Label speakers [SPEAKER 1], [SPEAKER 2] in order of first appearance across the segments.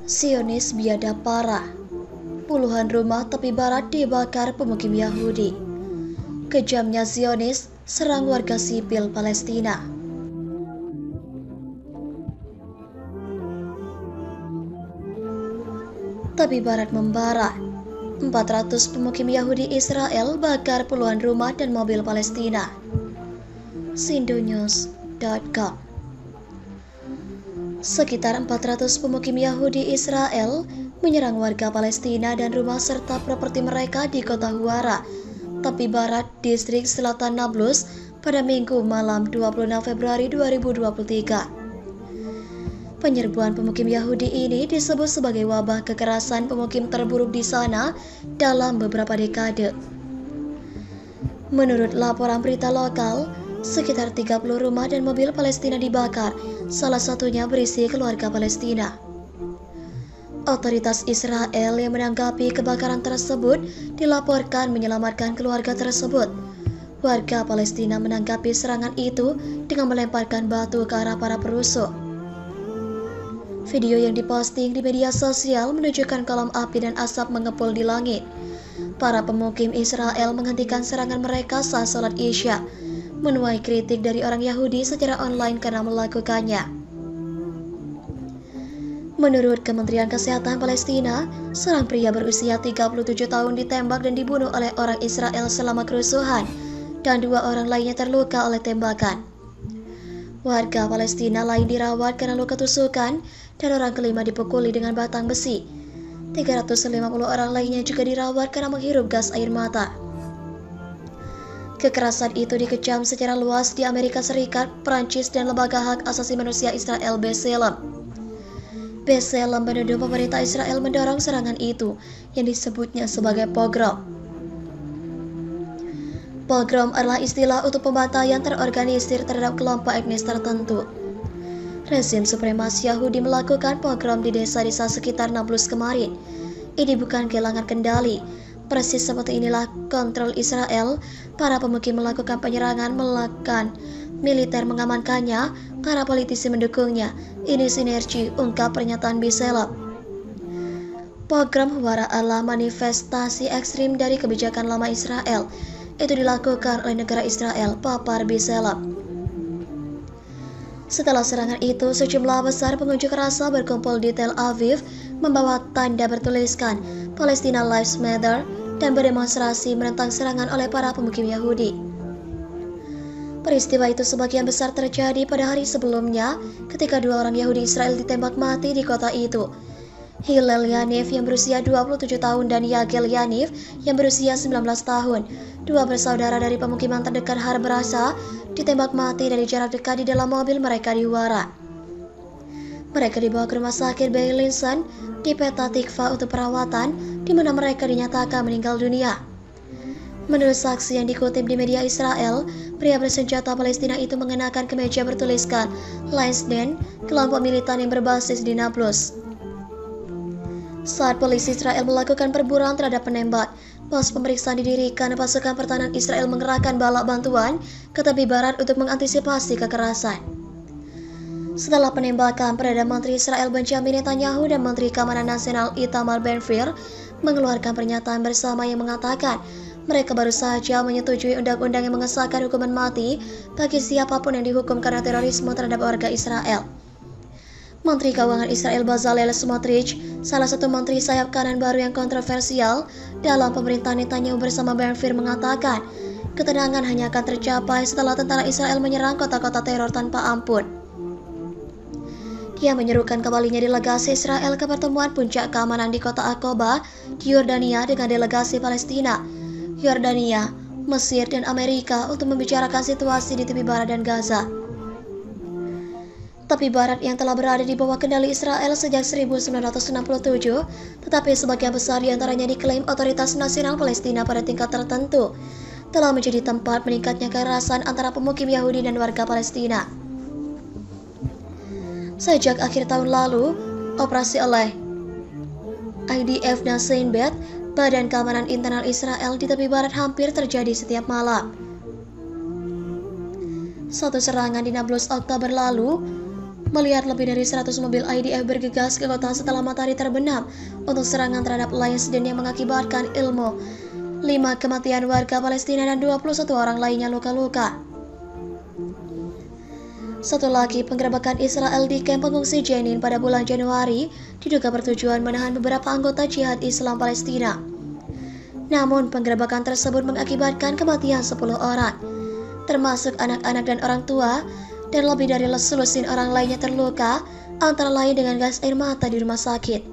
[SPEAKER 1] Zionis biadab parah. Puluhan rumah tepi barat dibakar pemukim Yahudi. Kejamnya Zionis serang warga sipil Palestina. Tepi barat membara. 400 pemukim Yahudi Israel bakar puluhan rumah dan mobil Palestina. Sindonews.com. Sekitar 400 pemukim Yahudi Israel menyerang warga Palestina dan rumah serta properti mereka di kota Huwara, tepi barat distrik selatan Nablus pada Minggu malam 26 Februari 2023. Penyerbuan pemukim Yahudi ini disebut sebagai wabah kekerasan pemukim terburuk di sana dalam beberapa dekade. Menurut laporan berita lokal, sekitar 30 rumah dan mobil Palestina dibakar, salah satunya berisi keluarga Palestina. Otoritas Israel yang menanggapi kebakaran tersebut dilaporkan menyelamatkan keluarga tersebut. Warga Palestina menanggapi serangan itu dengan melemparkan batu ke arah para perusuh. Video yang diposting di media sosial menunjukkan kolom api dan asap mengepul di langit. Para pemukim Israel menghentikan serangan mereka saat sholat Isya, menuai kritik dari orang Yahudi secara online karena melakukannya. Menurut Kementerian Kesehatan Palestina, seorang pria berusia 37 tahun ditembak dan dibunuh oleh orang Israel selama kerusuhan, dan 2 orang lainnya terluka oleh tembakan. Warga Palestina lain dirawat karena luka tusukan, dan orang kelima dipukuli dengan batang besi. 350 orang lainnya juga dirawat karena menghirup gas air mata. Kekerasan itu dikecam secara luas di Amerika Serikat, Prancis, dan Lembaga Hak Asasi Manusia Israel B'Tselem. B'Tselem menuduh pemerintah Israel mendorong serangan itu, yang disebutnya sebagai pogrom. Pogrom adalah istilah untuk pembantaian terorganisir terhadap kelompok etnis tertentu. Rezim supremasi Yahudi melakukan pogrom di desa-desa sekitar Nablus kemarin. Ini bukan kehilangan kendali. Persis seperti inilah kontrol Israel. Para pemukim melakukan penyerangan, melakukan militer mengamankannya, para politisi mendukungnya. Ini sinergi, ungkap pernyataan B'Tselem. Pogrom Huwara adalah manifestasi ekstrim dari kebijakan lama Israel. Itu dilakukan oleh negara Israel, papar B'Tselem. Setelah serangan itu, sejumlah besar pengunjuk rasa berkumpul di Tel Aviv membawa tanda bertuliskan Palestina Lives Matter dan berdemonstrasi menentang serangan oleh para pemukim Yahudi. Peristiwa itu sebagian besar terjadi pada hari sebelumnya ketika 2 orang Yahudi Israel ditembak mati di kota itu. Hillel Yaniv yang berusia 27 tahun dan Yagel Yaniv yang berusia 19 tahun, 2 bersaudara dari pemukiman terdekat Har Brasa, ditembak mati dari jarak dekat di dalam mobil mereka di Huwara. Mereka dibawa ke rumah sakit Beilinson di Petah Tikva untuk perawatan, di mana mereka dinyatakan meninggal dunia. Menurut saksi yang dikutip di media Israel, pria bersenjata Palestina itu mengenakan kemeja bertuliskan Lansden, kelompok militan yang berbasis di Nablus. Saat polisi Israel melakukan perburuan terhadap penembak, pos pemeriksaan didirikan dan pasukan pertahanan Israel mengerahkan balak bantuan ke tepi barat untuk mengantisipasi kekerasan. Setelah penembakan, Perdana Menteri Israel Benjamin Netanyahu dan Menteri Keamanan Nasional Itamar Ben-Gvir mengeluarkan pernyataan bersama yang mengatakan mereka baru saja menyetujui undang-undang yang mengesahkan hukuman mati bagi siapapun yang dihukum karena terorisme terhadap warga Israel. Menteri Keuangan Israel Bezalel Smotrich, salah satu menteri sayap kanan baru yang kontroversial dalam pemerintahan Netanyahu bersama Ben-Gvir, mengatakan ketenangan hanya akan tercapai setelah tentara Israel menyerang kota-kota teror tanpa ampun. Dia menyerukan kembalinya delegasi Israel ke pertemuan puncak keamanan di kota Aqaba di Yordania dengan delegasi Palestina, Yordania, Mesir, dan Amerika untuk membicarakan situasi di tepi barat dan Gaza. Tepi barat yang telah berada di bawah kendali Israel sejak 1967, tetapi sebagian besar diantaranya diklaim Otoritas Nasional Palestina pada tingkat tertentu, telah menjadi tempat meningkatnya kekerasan antara pemukim Yahudi dan warga Palestina. Sejak akhir tahun lalu, operasi oleh IDF dan Shin Bet, Badan Keamanan Internal Israel di tepi barat, hampir terjadi setiap malam. Suatu serangan di Nablus Oktober lalu melihat lebih dari 100 mobil IDF bergegas ke kota setelah matahari terbenam untuk serangan terhadap Palestina yang mengakibatkan 5 kematian warga Palestina dan 21 orang lainnya luka-luka. Satu lagi penggerebekan Israel di kamp pengungsi Jenin pada bulan Januari diduga bertujuan menahan beberapa anggota jihad Islam Palestina. Namun penggerebekan tersebut mengakibatkan kematian 10 orang, termasuk anak-anak dan orang tua, dan lebih dari selusin orang lainnya terluka, antara lain dengan gas air mata di rumah sakit.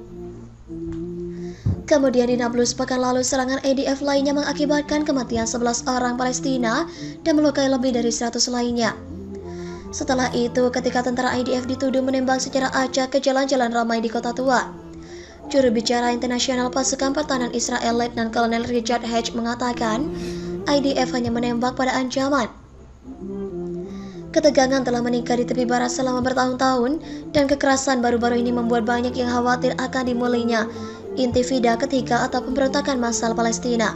[SPEAKER 1] Kemudian di Nablus pekan lalu serangan IDF lainnya mengakibatkan kematian 11 orang Palestina dan melukai lebih dari 100 lainnya. Setelah itu, ketika tentara IDF dituduh menembak secara acak ke jalan-jalan ramai di kota tua, juru bicara internasional pasukan pertahanan Israel Letnan Kolonel Richard Hatch mengatakan IDF hanya menembak pada ancaman. Ketegangan telah meningkat di tepi barat selama bertahun-tahun, dan kekerasan baru-baru ini membuat banyak yang khawatir akan dimulainya intifada ketiga atau pemberontakan massal Palestina.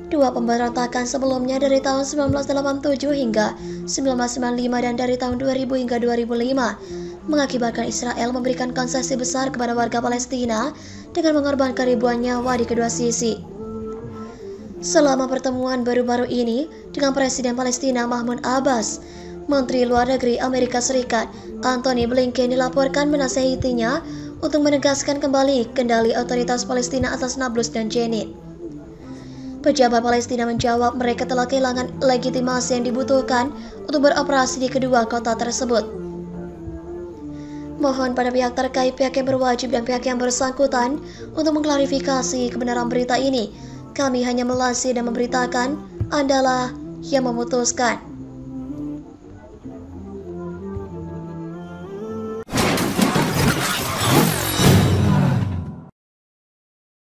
[SPEAKER 1] Dua pemberontakan sebelumnya dari tahun 1987 hingga 1995 dan dari tahun 2000 hingga 2005 mengakibatkan Israel memberikan konsesi besar kepada warga Palestina dengan mengorbankan ribuan nyawa di kedua sisi. Selama pertemuan baru-baru ini dengan Presiden Palestina Mahmud Abbas, Menteri Luar Negeri Amerika Serikat Antony Blinken dilaporkan menasihatinya untuk menegaskan kembali kendali otoritas Palestina atas Nablus dan Jenin. Pejabat Palestina menjawab mereka telah kehilangan legitimasi yang dibutuhkan untuk beroperasi di kedua kota tersebut. Mohon pada pihak terkait, pihak yang berwajib dan pihak yang bersangkutan untuk mengklarifikasi kebenaran berita ini. Kami hanya melasih dan memberitakan, Andalah yang memutuskan.